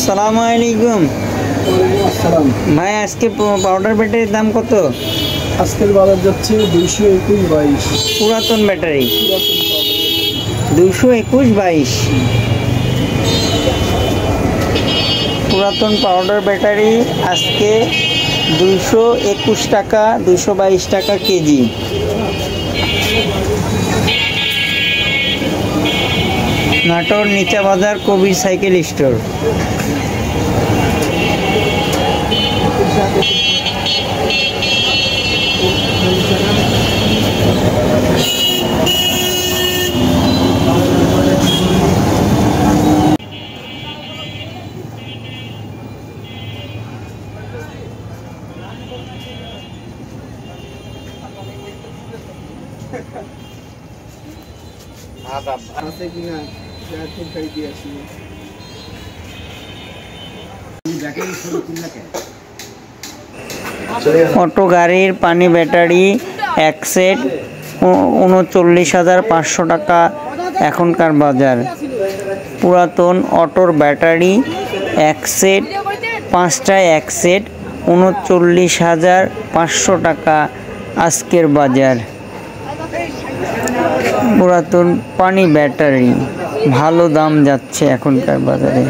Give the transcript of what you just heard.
আসসালামু আলাইকুম আসসালাম ভাই, আজকে পাউডার ব্যাটারির দাম কত? আজকের বাজার যাচ্ছে 221-22 পুরাতন ব্যাটারি পুরাতন পাউডার 221-22 পুরাতন পাউডার ব্যাটারি আজকে 221 টাকা 222 টাকা কেজি। নাটোর নিচা বাজার কবির সাইকেল স্টোর। আছে কিনা এখন খাই দিয়ে আসি অটো গাড়ির পানি ব্যাটারি এক সেট 39,500 টাকা এখনকার বাজার। পুরাতন অটোর ব্যাটারি এক সেট 5টায় এক সেট 39,500 টাকা আজকের বাজার। পুরাতন পানি ব্যাটারি ভালো দাম যাচ্ছে এখনকার বাজারে।